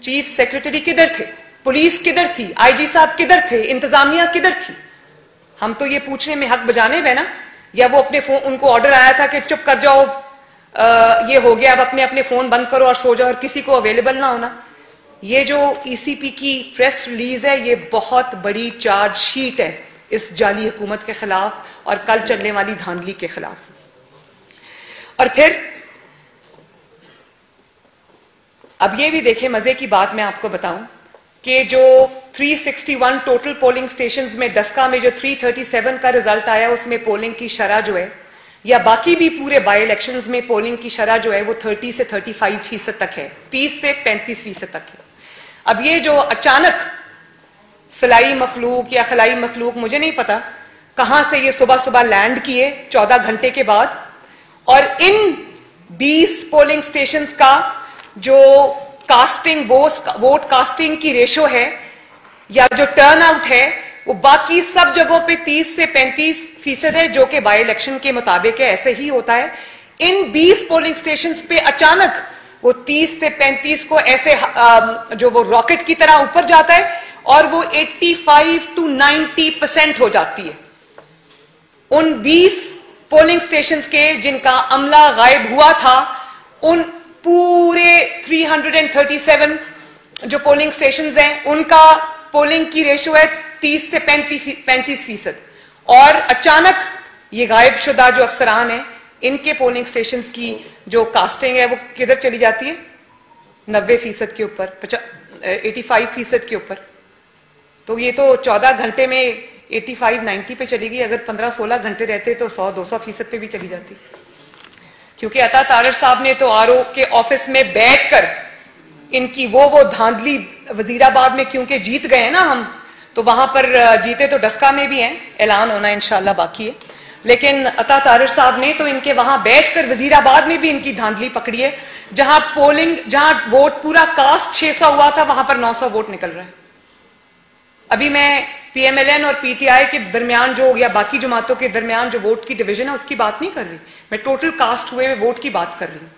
[SPEAKER 1] چیف سیکرٹری کدھر تھے؟ پولیس کدھر تھی؟ آئی جی صاحب کدھر تھے؟ انتظامیہ کدھر تھی؟ ہم تو یہ پوچھنے میں حق بجانے میں نا, یا وہ اپنے فون, ان کو آرڈر آیا تھا کہ چپ کر جاؤ, یہ ہو گیا, اب اپنے اپنے فون بند کرو اور سو جاؤ اور کسی کو اویلیبل نہ ہونا. یہ جو ای سی پی کی پریس ریلیز ہے یہ بہت بڑی چارج شیٹ ہے اس جعلی حکومت کے خلاف اور کل چلنے والی دھاندلی کے خلاف. اور پھر اب یہ بھی دیکھیں, مزے کی بات میں آپ کو بتاؤں کہ جو 361 ٹوٹل پولنگ سٹیشنز میں ڈسکا میں جو 337 کا رزلٹ آیا اس میں پولنگ کی شرح جو ہے, یا باقی بھی پورے بائی الیکشنز میں پولنگ کی شرح جو ہے وہ 30 سے 35% تک ہے, 30 سے 35% تک ہے. اب یہ جو اچانک سلائی مخلوق یا خلائی مخلوق, مجھے نہیں پتا کہاں سے یہ صبح صبح لینڈ کیے 14 گھنٹے کے بعد, اور ان 20 پولنگ سٹیشنز کا جو کاسٹنگ ووٹ کاسٹنگ کی ریشو ہے یا جو ٹرن آؤٹ ہے وہ باقی سب جگہوں پہ 30 سے 35% ہے, جو کہ بائی الیکشن کے مطابق ہے, ایسے ہی ہوتا ہے. ان 20 پولنگ سٹیشنز پہ اچانک وہ 30 سے 35 کو ایسے جو وہ راکٹ کی طرح اوپر جاتا ہے اور وہ 85 to 90% ہو جاتی ہے. ان 20 پولنگ سٹیشنز کے جن کا عملہ غائب ہوا تھا, ان پورے 337 جو پولنگ سٹیشنز ہیں ان کا پولنگ کی ریشو ہے 30 سے 35%, اور اچانک یہ غائب شدہ جو افسران ہیں ان کے پولنگ سٹیشنز کی جو کاسٹنگ ہے وہ کدھر چلی جاتی ہے؟ 90% کے اوپر, 85% کے اوپر. تو یہ تو 14 گھنٹے میں 85-90 پہ چلی گئی, اگر 15-16 گھنٹے رہتے تو 100-200% پہ بھی چلی جاتی. کیونکہ عطا طاہر صاحب نے تو آر او کے آفس میں بیٹھ کر ان کی وہ دھاندلی, وزیر آباد میں کیونکہ جیت گئے ہیں نا ہم, تو وہاں پر جیتے تو ڈسکا میں بھی ہیں, اعلان ہونا انشاءاللہ باقی ہے, لیکن عطا طاہر صاحب نے تو ان کے وہاں بیٹھ کر وزیر آباد میں بھی ان کی دھاندلی پکڑی ہے, جہاں ووٹ پورا کاسٹ 600 ہوا تھا وہاں پر 900 ووٹ نکل رہا ہے. ابھی میں پی ایم ایل این اور پی ٹی آئی کے درمیان جو, یا باقی جماعتوں کے درمیان جو ووٹ کی ڈویژن ہے اس کی بات نہیں کر رہی, میں ٹوٹل کاسٹ ہوئے ووٹ کی بات کر رہی ہوں.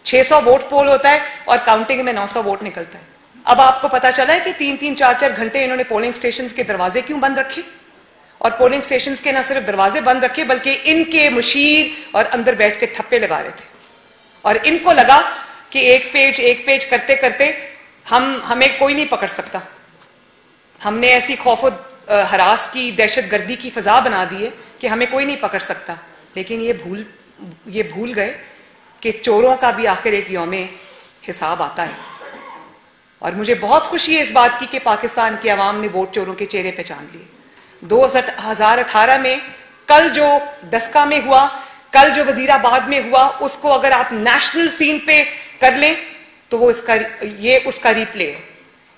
[SPEAKER 1] 600 ووٹ پول ہوتا ہے اور کاؤنٹنگ میں 900 ووٹ نکلتا ہے. اب آپ کو پتا چلا ہے کہ 3-3, 4-4 گھنٹے انہوں نے پولنگ سٹیشنز کے دروازے کیوں بند رکھے, اور پولنگ سٹیشنز کے نہ صرف دروازے بند رکھے بلکہ ان کے مشیر اور اندر بیٹھ کے ٹھپے لگا رہے تھے, اور ان کو لگا کہ ایک پیج کرتے کرتے ہمیں کوئی نہیں پکڑ سکتا. ہم نے ایسی خوف و ہراس کی, دہشت گردی کی فضا بنا دی ہے کہ ہمیں کوئی نہیں پکڑ سکتا. لیکن یہ بھول گئے کہ چوروں کا بھی آخر ایک یوم حساب آتا ہے. اور مجھے بہت خوشی ہے اس بات کی کہ پاکستان کی عوام نے ووٹ چوروں کے چہرے پہچان لیے. 2018 میں کل جو ڈسکا میں ہوا, کل جو وزیر آباد میں ہوا, اس کو اگر آپ نیشنل سین پہ کر لیں تو وہ اس کا ریپلے ہے.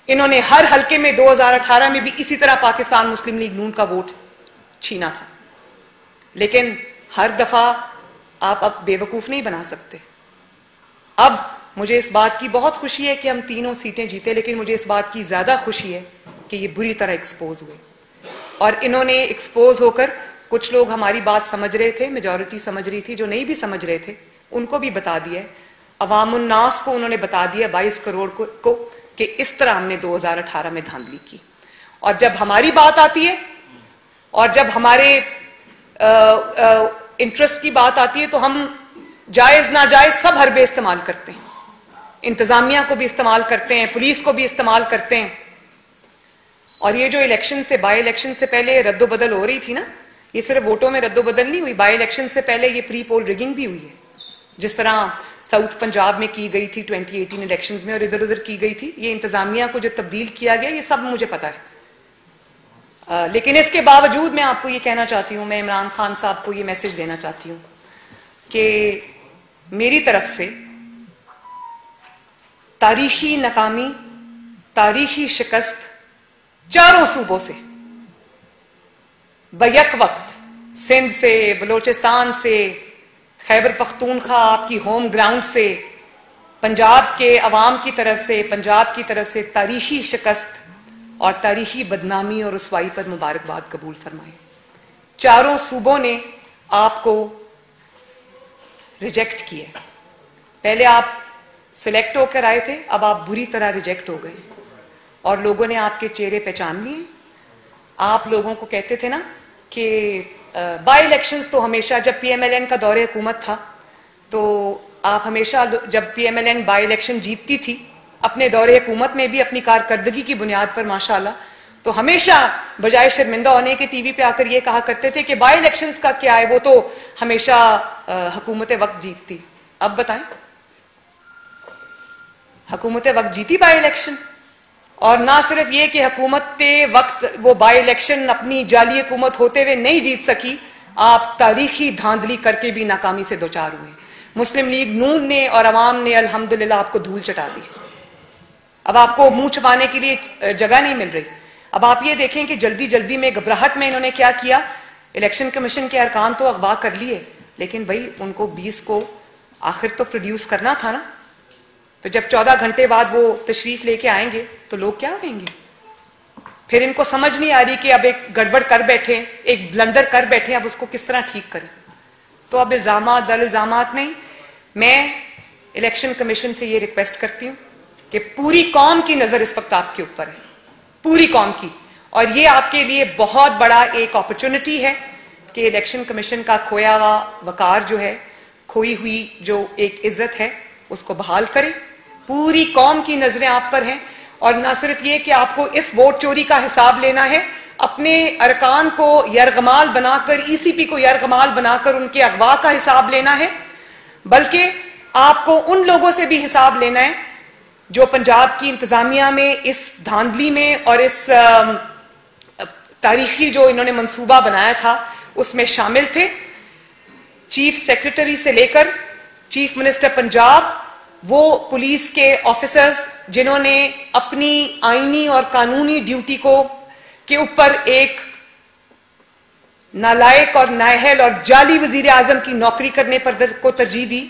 [SPEAKER 1] انہوں نے ہر حلقے میں 2018 میں بھی اسی طرح پاکستان مسلم لیگ نون کا ووٹ چھینا تھا. لیکن ہر دفعہ آپ اب بے وقوف نہیں بنا سکتے. اب مجھے اس بات کی بہت خوشی ہے کہ ہم 3 سیٹیں جیتے, لیکن مجھے اس بات کی زیادہ خوشی ہے کہ یہ بری طرح ایکسپوز ہوئے, اور انہوں نے ایکسپوز ہو کر کچھ لوگ ہماری بات سمجھ رہے تھے, میجورٹی سمجھ رہی تھی, جو نہیں بھی سمجھ رہے تھے ان کو بھی بتا دیا ہے, عوام الناس کو انہوں نے بتا دیا 22 کروڑ کو کہ اس طرح ہم نے 2018 میں دھاندلی کی. اور جب ہماری بات آتی ہے اور جب ہمارے انٹرسٹ کی بات آتی ہے تو ہم جائز ناجائز سب حربے استعمال کرتے ہیں, انتظامیہ کو بھی استعمال کرتے ہیں, پولیس کو بھی استعمال کرتے ہیں. اور یہ جو الیکشن سے, بائی الیکشن سے پہلے رد و بدل ہو رہی تھی نا, یہ صرف ووٹوں میں رد و بدل نہیں ہوئی, بائی الیکشن سے پہلے یہ پری پول ریگنگ بھی ہوئی ہے. جس طرح ساؤتھ پنجاب میں کی گئی تھی 2018 الیکشنز میں اور ادھر ادھر کی گئی تھی. یہ انتظامیہ کو جو تبدیل کیا گیا یہ سب مجھے پتا ہے. لیکن اس کے باوجود میں آپ کو یہ کہنا چاہتی ہوں, میں عمران خان صاحب کو یہ میسج دینا چاہتی ہوں کہ میری طرف سے تاریخی ناکامی, تاریخی شکست چاروں صوبوں سے بیک وقت, سندھ سے, بلوچستان سے, خیبر پختونخوا آپ کی ہوم گراؤنڈ سے, پنجاب کے عوام کی طرف سے, پنجاب کی طرف سے تاریخی شکست اور تاریخی بدنامی اور رسوائی پر مبارکباد قبول فرمائے. چاروں صوبوں نے آپ کو ریجیکٹ کیا. پہلے آپ سلیکٹ ہو کر آئے تھے, اب آپ بری طرح ریجیکٹ ہو گئے اور لوگوں نے آپ کے چہرے پہچان لیے. آپ لوگوں کو کہتے تھے نا کہ بائی الیکشنز تو ہمیشہ, جب پی ایم ایل این کا دور حکومت تھا تو آپ ہمیشہ, جب P M L N by election جیتتی تھی اپنے دور حکومت میں بھی اپنی کارکردگی کی بنیاد پر ماشاءاللہ, تو ہمیشہ بجائے شرمندہ ہونے کے ٹی وی پہ آ کر یہ کہا کرتے تھے کہ بائی الیکشنز کا کیا ہے, وہ تو ہمیشہ حکومت وقت جیتتی. اب بتائیں, حکومت وقت جیتی بائی الیکشن؟ اور نہ صرف یہ کہ حکومت وقت وہ بائی الیکشن اپنی جعلی حکومت ہوتے ہوئے نہیں جیت سکی, آپ تاریخی دھاندلی کر کے بھی ناکامی سے دوچار ہوئے. مسلم لیگ نون نے اور عوام نے الحمدللہ آپ کو دھول چٹا دی. اب آپ کو منہ چھپانے کے لیے جگہ نہیں مل رہی. اب آپ یہ دیکھیں کہ جلدی جلدی میں, گھبراہٹ میں انہوں نے کیا کیا, الیکشن کمیشن کے ارکان تو اغوا کر لیے, لیکن بھائی ان کو 20 کو آخر تو پروڈیوس کرنا تھا نا. تو جب 14 گھنٹے بعد وہ تشریف لے کے آئیں گے تو لوگ کیا کہیں گے؟ پھر ان کو سمجھ نہیں آ رہی کہ اب ایک گڑبڑ کر بیٹھے, ایک بلندر کر بیٹھے, اب اس کو کس طرح ٹھیک کریں. تو اب الزامات در الزامات نہیں. میں الیکشن کمیشن سے یہ ریکویسٹ کرتی ہوں کہ پوری قوم کی نظر اس وقت آپ کے اوپر ہے, پوری قوم کی, اور یہ آپ کے لیے بہت بڑا ایک اپرچونٹی ہے کہ الیکشن کمیشن کا کھویا ہوا وقار جو ہے, کھوئی ہوئی جو ایک عزت ہے, اس کو بحال کرے. پوری قوم کی نظریں آپ پر ہیں, اور نہ صرف یہ کہ آپ کو اس ووٹ چوری کا حساب لینا ہے, اپنے ارکان کو یرغمال بنا کر, ای سی پی کو یرغمال بنا کر ان کے اغوا کا حساب لینا ہے, بلکہ آپ کو ان لوگوں سے بھی حساب لینا ہے جو پنجاب کی انتظامیہ میں اس دھاندلی میں اور اس تاریخی جو انہوں نے منصوبہ بنایا تھا اس میں شامل تھے. چیف سیکرٹری سے لے کر چیف منسٹر پنجاب, وہ پولیس کے آفیسرز جنہوں نے اپنی آئینی اور قانونی ڈیوٹی کے اوپر ایک نالائق اور نااہل اور جعلی وزیر اعظم کی نوکری کرنے کو ترجیح دی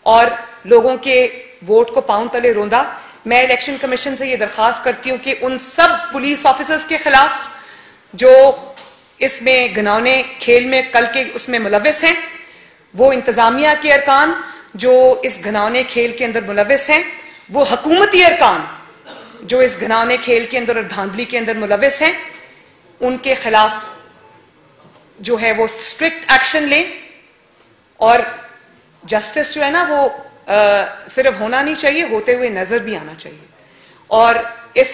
[SPEAKER 1] اور لوگوں کے ووٹ کو پاؤں تلے روندا. میں الیکشن کمیشن سے یہ درخواست کرتی ہوں کہ ان سب پولیس آفیسرز کے خلاف جو اس میں گھناؤنے کھیل میں کل کے اس میں ملوث ہیں, وہ انتظامیہ کے ارکان جو اس گھناؤنے کھیل کے اندر ملوث ہیں, وہ حکومتی ارکان جو اس گھناؤنے کھیل کے اندر اور دھاندلی کے اندر ملوث ہیں, ان کے خلاف جو ہے وہ اسٹرکٹ ایکشن لیں. اور جسٹس جو ہے نا وہ صرف ہونا نہیں چاہیے, ہوتے ہوئے نظر بھی آنا چاہیے. اور اس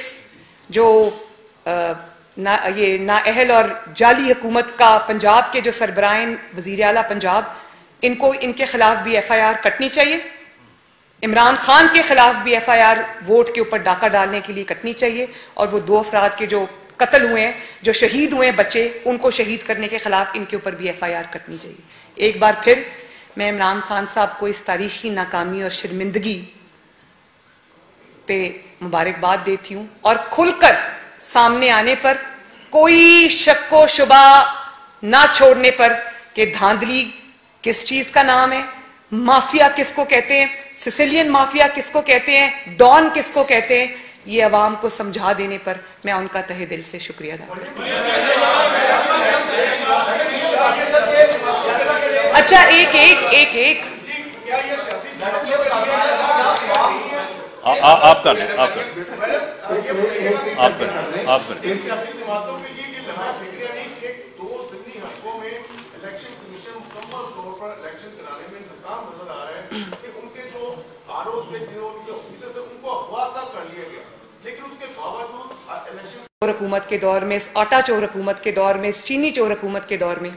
[SPEAKER 1] جو یہ نااہل اور جعلی حکومت کا پنجاب کے جو سربراہین وزیر اعلیٰ پنجاب, ان کے خلاف بھی ایف آئی آر کٹنی چاہیے. عمران خان کے خلاف بھی ایف آئی آر ووٹ کے اوپر ڈاکہ ڈالنے کے لیے کٹنی چاہیے. اور وہ 2 افراد کے جو قتل ہوئے ہیں, جو شہید ہوئے ہیں بچے, ان کو شہید کرنے کے خلاف ان کے اوپر بھی ایف آئی آر کٹنی چاہیے. ایک بار پھر میں عمران خان صاحب کو اس تاریخی ناکامی اور شرمندگی پہ مبارکباد دیتی ہوں, اور کھل کر سامنے آنے پر, کوئی شک و شبہ نہ چھوڑنے پر کہ دھاندلی کس چیز کا نام ہے, مافیا کس کو کہتے ہیں, سسیلین مافیا کس کو کہتے ہیں, ڈان کس کو کہتے ہیں, یہ عوام کو سمجھا دینے پر میں ان کا تہہ دل سے شکریہ ادا کرتی ہوں. اچھا ایک
[SPEAKER 4] آپ کر لیں.
[SPEAKER 1] حکومت کے دور میں, اس آٹا چور حکومت کے دور میں, اس چینی چور حکومت کے دور میں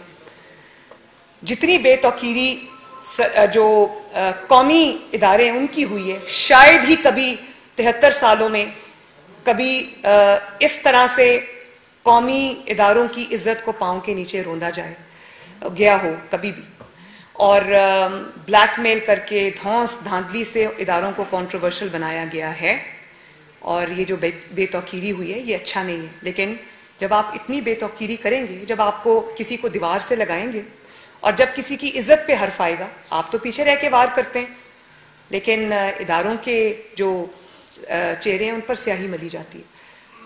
[SPEAKER 1] جتنی بے توقیری جو قومی ادارے ہیں ان کی ہوئی ہے. شاید ہی کبھی 73 سالوں میں کبھی اس طرح سے قومی اداروں کی عزت کو پاؤں کے نیچے روندا گیا ہو کبھی بھی. اور بلیک میل کر کے دھونس دھاندلی سے اداروں کو کنٹروورشل بنایا گیا ہے. اور یہ جو بے توقیری ہوئی ہے یہ اچھا نہیں ہے. لیکن جب آپ اتنی بے توقیری کریں گے, جب آپ کو کسی کو دیوار سے لگائیں گے اور جب کسی کی عزت پہ حرف آئے گا, آپ تو پیچھے رہ کے وار کرتے ہیں, لیکن اداروں کے جو چہرے ہیں ان پر سیاہی ملی جاتی ہے.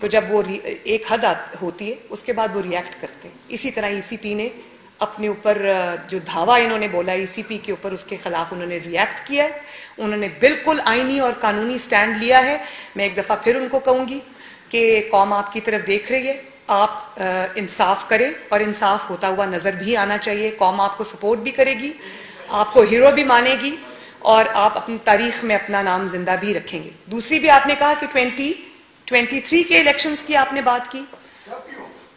[SPEAKER 1] تو جب وہ ایک حد ہوتی ہے اس کے بعد وہ ریئیکٹ کرتے ہیں. اسی طرح ای سی پی نے اپنے اوپر جو دھاوا انہوں نے بولا ای سی پی کے اوپر, اس کے خلاف انہوں نے ریئیکٹ کیا ہے. انہوں نے بالکل آئینی اور قانونی سٹینڈ لیا ہے. میں ایک دفعہ پھر ان کو کہوں گی کہ قوم آپ کی طرف دیکھ رہی ہے, آپ انصاف کریں, اور انصاف ہوتا ہوا نظر بھی آنا چاہیے. قوم آپ کو سپورٹ بھی کرے گی, آپ کو ہیرو بھی مانے گی, اور آپ اپنی تاریخ میں اپنا نام زندہ بھی رکھیں گے. دوسری بھی آپ نے کہا کہ 2023 کے الیکشنز کی آپ نے بات کی.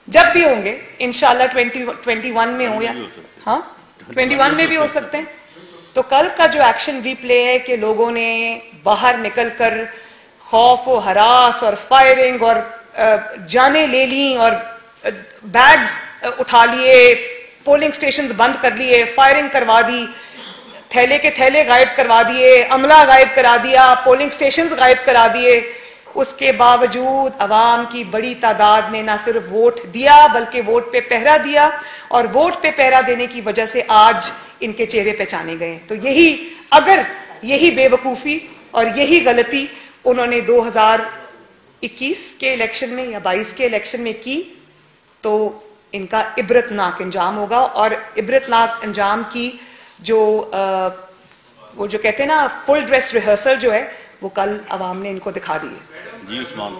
[SPEAKER 1] جب بھی ہوں گے انشاءاللہ 2021 میں ہوں, یا ہاں 21 میں بھی ہو سکتے ہیں. تو کل کا جو ایکشن ری پلے ہے کہ لوگوں نے باہر نکل کر خوف و ہراس اور فائرنگ اور جانیں لے لیں اور بیگز اٹھا لیے, پولنگ سٹیشنز بند کر لیے, فائرنگ کروا دی, تھیلے کے تھیلے غائب کروا دیے, عملہ غائب کرا دیا, پولنگ سٹیشنز غائب کرا دیے. اس کے باوجود عوام کی بڑی تعداد نے نہ صرف ووٹ دیا بلکہ ووٹ پہ پہرا دیا, اور ووٹ پہ پہرا دینے کی وجہ سے آج ان کے چہرے پہچانے گئے. تو اگر یہی بے وقوفی اور یہی غلطی انہوں نے 2021 کے الیکشن میں یا 22 کے الیکشن میں کی تو ان کا عبرتناک انجام ہوگا. اور عبرتناک انجام کی وہ جو کہتے ہیں نا فل ڈریس ریہرسل جو ہے وہ کل عوام نے ان کو دکھا دی ہے.
[SPEAKER 4] جی عثمان.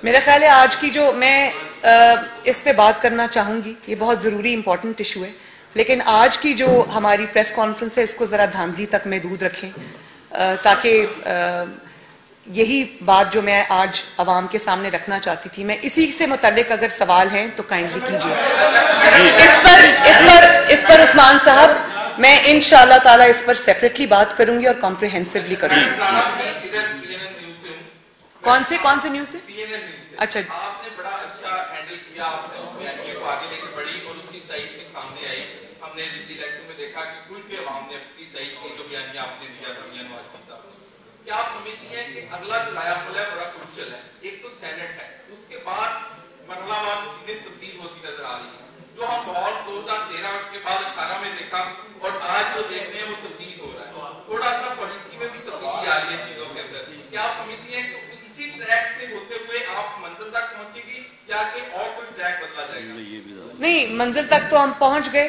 [SPEAKER 1] میرا خیال ہے آج کی جو میں اس پہ بات کرنا چاہوں گی, یہ بہت ضروری امپورٹنٹ ایشو ہے, لیکن آج کی جو ہماری پریس کانفرنس ہے اس کو ذرا دھاندلی تک محدود رکھیں, تاکہ یہی بات جو میں آج عوام کے سامنے رکھنا چاہتی تھی. میں اسی سے متعلق اگر سوال ہیں تو کائنڈلی کیجیے. اس پر عثمان صاحب میں انشاءاللہ تعالی اس پر سیپریٹلی بات کروں گی اور کمپریہنسولی کروں گی. کون سے نیوز سے؟ اچھا,
[SPEAKER 5] آپ نے بڑا اچھا ہینڈل کیا, آپ نے اس بیانیے کو آگے لے کے بڑھی اور اس کی تائید بھی سامنے آئی. ہم نے الیکشن میں دیکھا کہ کل کے عوام نے اس کی تائید کی جو بیانیہ آپ نے دیا تھا میاں نواز شریف صاحب نے. کیا آپ سمجھتی ہیں کہ اگلا جو نیا عمل ہے بڑا کروشل ہے؟ ایک تو سینٹ ہے, اس کے بعد مرحلہ وار چیزیں تبدیل ہوتی نظر آ رہی ہیں. جو ہم ماحول 2013 کے بعد 18 میں دیکھا اور آج جو دیکھ رہے ہیں وہ تبدیل ہو رہا ہے. تھوڑا سا پالیسی میں بھی تبدیلی آ رہی ہے چیزوں کے اندر. کیا آپ سمجھتی ہیں کہ اسی ٹریک سے ہوتے ہوئے آپ منزل تک پہنچے گی یا کہ اور کوئی ٹریک بدلا جائے گا؟
[SPEAKER 1] نہیں, منزل تک تو ہم پہنچ گئے.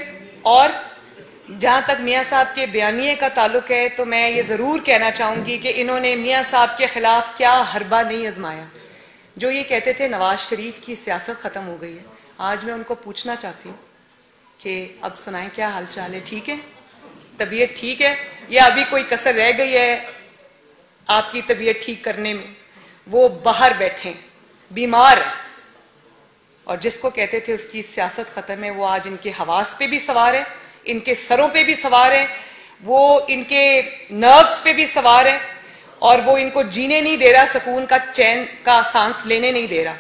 [SPEAKER 1] اور جہاں تک میاں صاحب کے بیانیے کا تعلق ہے تو میں یہ ضرور کہنا چاہوں گی کہ انہوں نے میاں صاحب کے خلاف کیا حربہ نہیں آزمایا. جو یہ کہتے تھے نواز شریف کی سیاست ختم ہو گئی ہے, آج میں ان کو پوچھنا چاہتی ہوں کہ اب سنائیں کیا حال چال ہے, ٹھیک ہے, طبیعت ٹھیک ہے, یا ابھی کوئی کسر رہ گئی ہے آپ کی طبیعت ٹھیک کرنے میں؟ وہ باہر بیٹھے بیمار ہیں, اور جس کو کہتے تھے اس کی سیاست ختم ہے وہ آج ان کے حواس پہ بھی سوار ہے, ان کے سروں پہ بھی سوار ہے, وہ ان کے نروز پہ بھی سوار ہے, اور وہ ان کو جینے نہیں دے رہا, سکون کا چین کا سانس لینے نہیں دے رہا.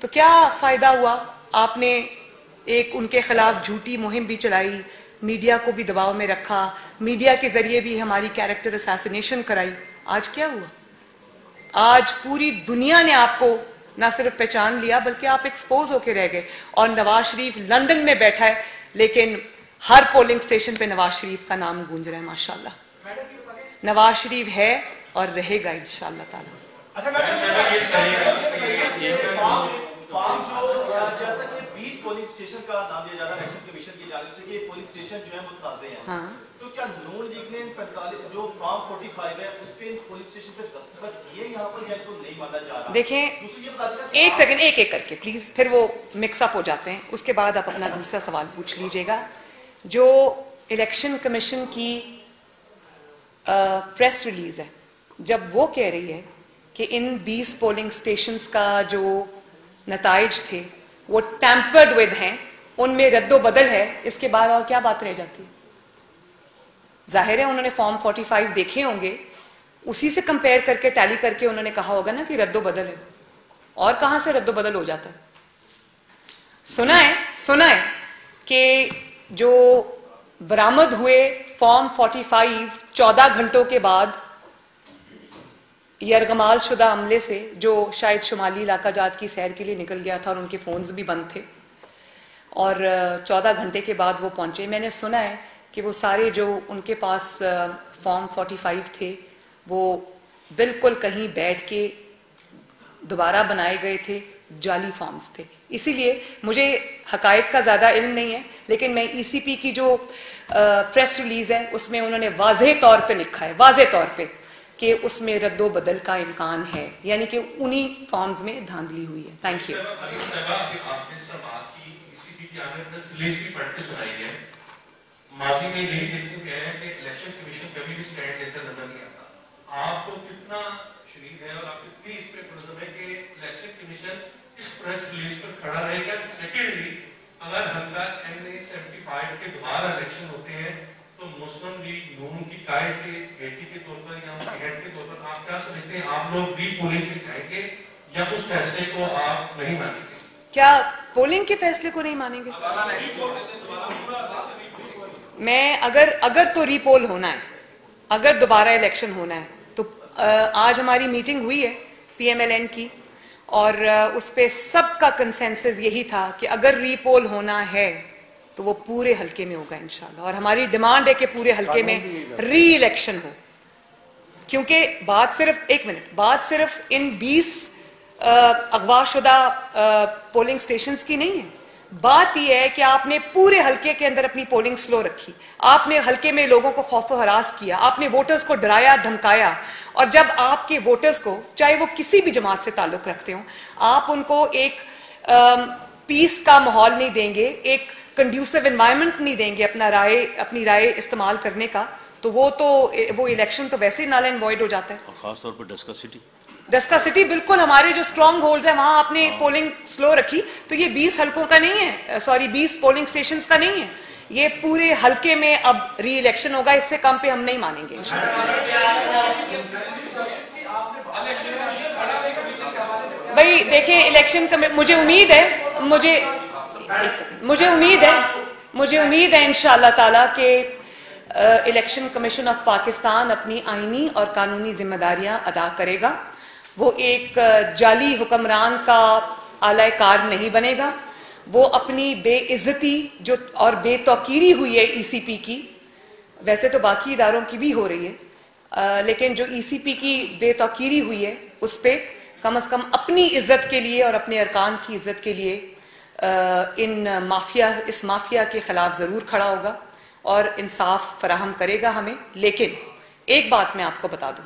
[SPEAKER 1] تو کیا فائدہ ہوا؟ آپ نے ایک ان کے خلاف جھوٹی مہم بھی چلائی, میڈیا کو بھی دباؤ میں رکھا, میڈیا کے ذریعے بھی ہماری کیریکٹر اسیسینیشن کرائی. آج کیا ہوا؟ آج پوری دنیا نے آپ کو نہ صرف پہچان لیا بلکہ آپ ایکسپوز ہو کے رہ گئے. اور نواز شریف لندن میں بیٹھا ہے لیکن ہر پولنگ سٹیشن پہ نواز شریف کا نام گونج رہا ہے. ماشاءاللہ نواز شریف ہے اور رہے گا انشاءاللہ تعالی.
[SPEAKER 6] اچھا پولنگ اسٹیشن کا نام دیا جا رہا ہے الیکشن کمیشن کی جانب سے کہ یہ پولنگ اسٹیشن جو ہے متنازع ہیں.
[SPEAKER 1] ہاں.
[SPEAKER 6] تو کیا نون لیگ نے 45 جو فارم 45 ہے اس پہ پولنگ اسٹیشن پہ دستخط کیے یہاں پر یا تو نہیں مانا جا رہا؟
[SPEAKER 1] دیکھیں ایک سیکنڈ ایک ایک کر کے پلیز, پھر وہ مکس اپ ہو جاتے ہیں, اس کے بعد آپ اپنا دوسرا سوال پوچھ لیجئے گا. جو الیکشن کمیشن کی پریس ریلیز ہے, جب وہ کہہ رہی ہے کہ ان 20 پولنگ اسٹیشنز کا جو نتائج تھے وہ ٹیمپرڈ ود ہیں, ان میں رد و بدل ہے, اس کے بعد اور کیا بات رہ جاتی ہے؟ ظاہر ہے انہوں نے فارم 45 دیکھے ہوں گے, اسی سے کمپیئر کر کے ٹیلی کر کے انہوں نے کہا ہوگا نا کہ رد و بدل ہے, اور کہاں سے رد و بدل ہو جاتا ہے؟ سنا ہے کہ جو برآمد ہوئے فارم 45 14 گھنٹوں کے بعد یرغمال شدہ عملے سے, جو شاید شمالی علاقہ جات کی سیر کے لیے نکل گیا تھا اور ان کے فونز بھی بند تھے, اور 14 گھنٹے کے بعد وہ پہنچے. میں نے سنا ہے کہ وہ سارے جو ان کے پاس فارم 45 تھے وہ بالکل کہیں بیٹھ کے دوبارہ بنائے گئے تھے, جعلی فارمز تھے. اسی لیے مجھے حقائق کا زیادہ علم نہیں ہے, لیکن میں ای سی پی کی جو پریس ریلیز ہے اس میں انہوں نے واضح طور پہ لکھا ہے, واضح طور پہ, کہ اس میں رد و بدل کا امکان ہے, یعنی کہ انہی فارمز میں دھاندلی ہوئی ہے. Thank you.
[SPEAKER 7] ماضی میں یہی دیکھنے گئے ہیں کہ الیکشن کمیشن کبھی بھی سٹینڈ لے کر نظر نہیں آتا. آپ کو کتنا شریک ہے اور آپ کتنی اس پہ پرزم ہے کہ الیکشن کمیشن اس پریس ریلیز پر کھڑا رہے گا؟ سیکنڈلی, اگر حلقہ NA 75 کے دوبارہ الیکشن ہوتے ہیں تو مسلم لیگ نون کی قائد کے بیٹی کے طور پر یا ان کے ہیڈ کے طور پر آپ کیا سمجھتے ہیں, آپ لوگ ری پولنگ میں جائیں گے یا اس فیصلے کو آپ نہیں مانیں گے؟
[SPEAKER 1] کیا پولنگ کے فیصلے کو نہیں مانیں گے؟ میں اگر تو ری پول ہونا ہے, اگر دوبارہ الیکشن ہونا ہے تو آج ہماری میٹنگ ہوئی ہے PMLN کی, اور اس پہ سب کا کنسنسس یہی تھا کہ اگر ری پول ہونا ہے تو وہ پورے حلقے میں ہوگا انشاءاللہ, اور ہماری ڈیمانڈ ہے کہ پورے حلقے میں ری الیکشن ہو. کیونکہ بات صرف ان 20 اغوا شدہ پولنگ سٹیشنز کی نہیں ہے, بات یہ ہے کہ آپ نے پورے حلقے کے اندر اپنی پولنگ سلو رکھی, آپ نے حلقے میں لوگوں کو خوف و ہراس کیا, آپ نے ووٹرز کو ڈرایا دھمکایا, اور جب آپ کے ووٹرز کو, چاہے وہ کسی بھی جماعت سے تعلق رکھتے ہوں, آپ ان کو ایک پیس کا ماحول نہیں دیں گے, ایک کنڈیوسو انوائرمنٹ نہیں دیں گے اپنی رائے استعمال کرنے کا, تو وہ الیکشن تو ویسے نل اینڈ وائڈ ہو جاتا ہے.
[SPEAKER 4] خاص طور پر
[SPEAKER 1] ڈسکا سٹی بالکل ہمارے جو اسٹرانگ ہولڈز ہیں وہاں آپ نے پولنگ سلو رکھی, تو یہ 20 حلقوں کا نہیں ہے, 20 پولنگ سٹیشنز کا نہیں ہے, یہ پورے حلقے میں اب ری الیکشن ہوگا, اس سے کم پہ ہم نہیں مانیں گے. بھائی دیکھیں الیکشن مجھے امید ہے انشاءاللہ تعالیٰ کہ الیکشن کمیشن آف پاکستان اپنی آئینی اور قانونی ذمہ داریاں ادا کرے گا. وہ ایک جعلی حکمران کا اعلی کار نہیں بنے گا, وہ اپنی بے عزتی جو اور بے توقیری ہوئی ہے ای سی پی کی, ویسے تو باقی اداروں کی بھی ہو رہی ہے, لیکن جو ای سی پی کی بے توقیری ہوئی ہے اس پہ کم از کم اپنی عزت کے لیے اور اپنے ارکان کی عزت کے لیے اس مافیا کے خلاف ضرور کھڑا ہوگا اور انصاف فراہم کرے گا ہمیں. لیکن ایک بات میں آپ کو بتا دوں,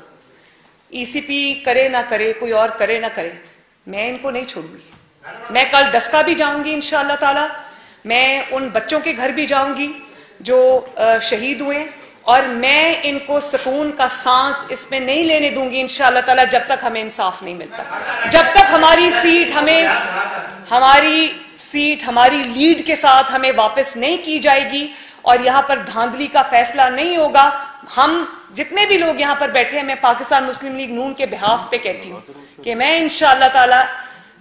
[SPEAKER 1] ای سی پی کرے نہ کرے, کوئی اور کرے نہ کرے, میں ان کو نہیں چھوڑوں گی. میں کل ڈسکا بھی جاؤں گی انشاءاللہ تعالی, میں ان بچوں کے گھر بھی جاؤں گی جو شہید ہوئے, اور میں ان کو سکون کا سانس اس میں نہیں لینے دوں گی انشاءاللہ تعالی جب تک ہمیں انصاف نہیں ملتا, جب تک ہماری سیٹ ہماری لیڈ کے ساتھ ہمیں واپس نہیں کی جائے گی اور یہاں پر دھاندلی کا فیصلہ نہیں ہوگا. ہم جتنے بھی لوگ یہاں پر بیٹھے ہیں, میں پاکستان مسلم لیگ نون کے بہاف پہ کہتی ہوں کہ میں انشاءاللہ تعالی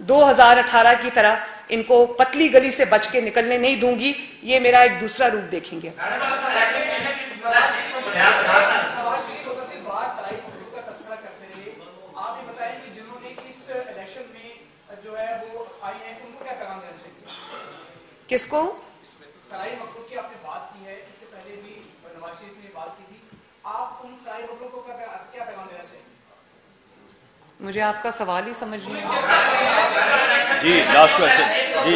[SPEAKER 1] 2018 کی طرح ان کو پتلی گلی سے بچ کے نکلنے نہیں دوں گی. یہ میرا ایک دوسرا روپ دیکھیں گے. کس کو؟ مجھے آپ کا سوال ہی سمجھ نہیں.
[SPEAKER 4] جی لاسٹ کوسچن. جی